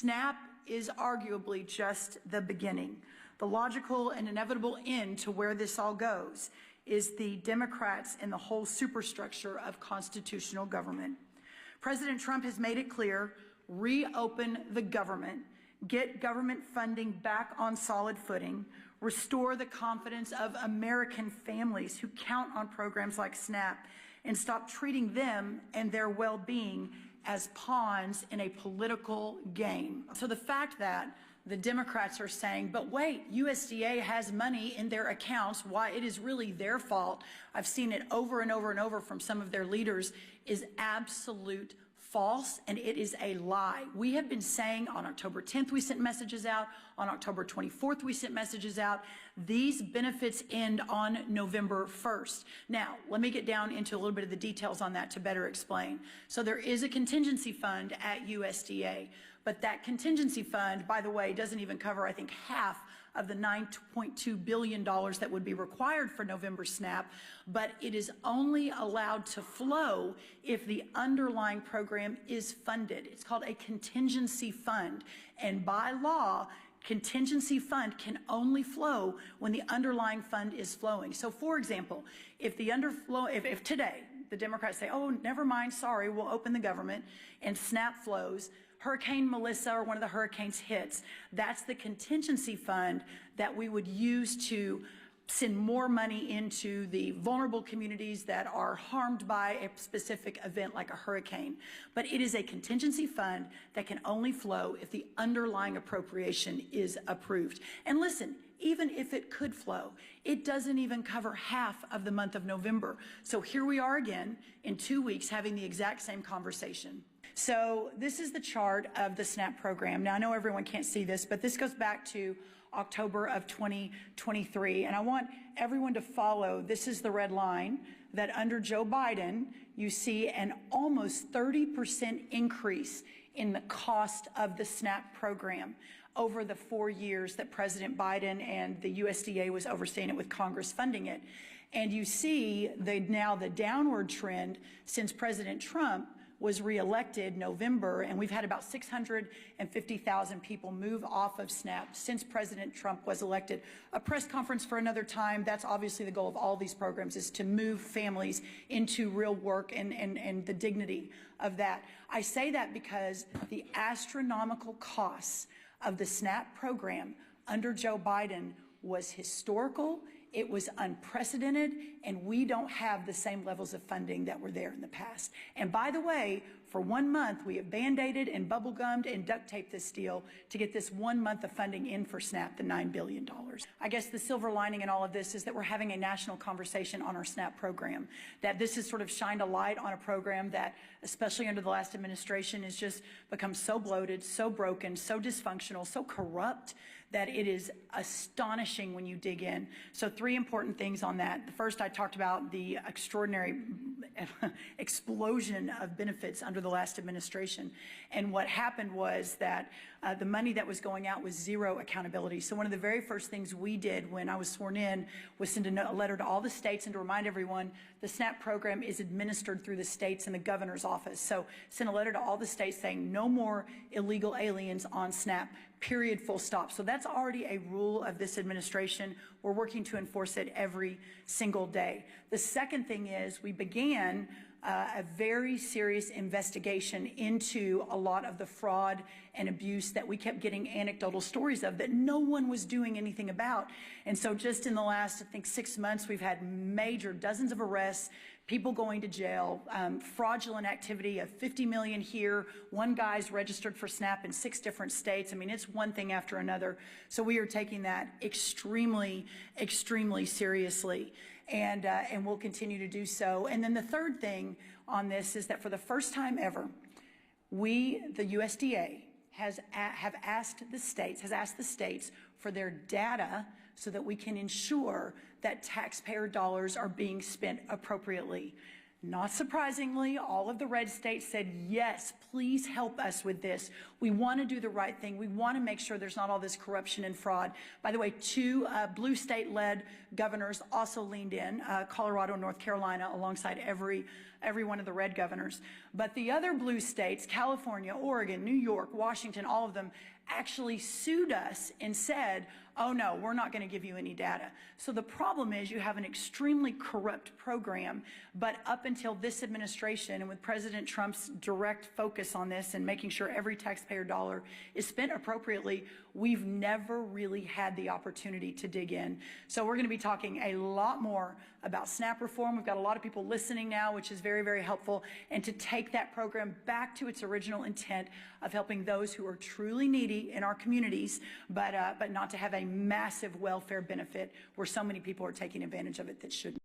SNAP is arguably just the beginning. The logical and inevitable end to where this all goes is the Democrats and the whole superstructure of constitutional government. President Trump has made it clear, reopen the government, get government funding back on solid footing, restore the confidence of American families who count on programs like SNAP, and stop treating them and their well-being as pawns in a political game. So the fact that the Democrats are saying, but wait, USDA has money in their accounts, why it is really their fault, I've seen it over and over and over from some of their leaders, is absolute false, and it is a lie. We have been saying on October 10th, we sent messages out. On October 24th, we sent messages out. These benefits end on November 1st. Now, let me get down into a little bit of the details on that to better explain. So there is a contingency fund at USDA, but that contingency fund, by the way, doesn't even cover, I think, half of the $9.2 billion that would be required for November SNAP, but it is only allowed to flow if the underlying program is funded. It's called a contingency fund, and by law, contingency fund can only flow when the underlying fund is flowing. So, for example, if today the Democrats say, oh, never mind, sorry, we'll open the government, and SNAP flows, Hurricane Melissa or one of the hurricanes hits, that's the contingency fund that we would use to send more money into the vulnerable communities that are harmed by a specific event like a hurricane. But it is a contingency fund that can only flow if the underlying appropriation is approved. And listen, even if it could flow, it doesn't even cover half of the month of November. So here we are again in 2 weeks having the exact same conversation. So this is the chart of the SNAP program. Now, I know everyone can't see this, but this goes back to October of 2023. And I want everyone to follow, this is the red line, that under Joe Biden, you see an almost 30% increase in the cost of the SNAP program over the 4 years that President Biden and the USDA was overseeing it with Congress funding it. And you see now the downward trend since President Trump was reelected November, and we've had about 650,000 people move off of SNAP since President Trump was elected. A press conference for another time. That's obviously the goal of all these programs, is to move families into real work and the dignity of that. I say that because the astronomical costs of the SNAP program under Joe Biden was historical, it was unprecedented, and we don't have the same levels of funding that were there in the past. And by the way, for 1 month, we have band-aided and bubble-gummed and duct-taped this deal to get this 1 month of funding in for SNAP, the $9 billion. I guess the silver lining in all of this is that we're having a national conversation on our SNAP program, that this has sort of shined a light on a program that, especially under the last administration, has just become so bloated, so broken, so dysfunctional, so corrupt that it is astonishing when you dig in. So 3 important things on that. The first, I talked about the extraordinary explosion of benefits under the last administration. And what happened was that the money that was going out was zero accountability. So one of the very first things we did when I was sworn in was send a letter to all the states and to remind everyone the SNAP program is administered through the states and the governor's office. So send a letter to all the states saying no more illegal aliens on SNAP, period, full stop. So that's already a rule of this administration. We're working to enforce it every single day. The second thing is we began a very serious investigation into a lot of the fraud and abuse that we kept getting anecdotal stories of that no one was doing anything about. And so just in the last, I think, 6 months, we've had major dozens of arrests, people going to jail, fraudulent activity of 50 million here. One guy's registered for SNAP in 6 different states. I mean, it's one thing after another. So we are taking that extremely, extremely seriously, and we'll continue to do so. And then the third thing on this is that for the first time ever, we, the USDA, has asked the states for their data so that we can ensure that taxpayer dollars are being spent appropriately. Not surprisingly, all of the red states said, yes, please help us with this. We want to do the right thing. We want to make sure there's not all this corruption and fraud. By the way, two blue state-led governors also leaned in, Colorado and North Carolina, alongside every one of the red governors. But the other blue states, California, Oregon, New York, Washington, all of them actually sued us and said, oh no, we're not going to give you any data. So the problem is you have an extremely corrupt program, but up until this administration and with President Trump's direct focus on this and making sure every taxpayer dollar is spent appropriately, we've never really had the opportunity to dig in. So we're going to be talking a lot more about SNAP reform. We've got a lot of people listening now, which is very, very helpful, and to take that program back to its original intent of helping those who are truly needy in our communities, but not to have a massive welfare benefit where so many people are taking advantage of it that shouldn't.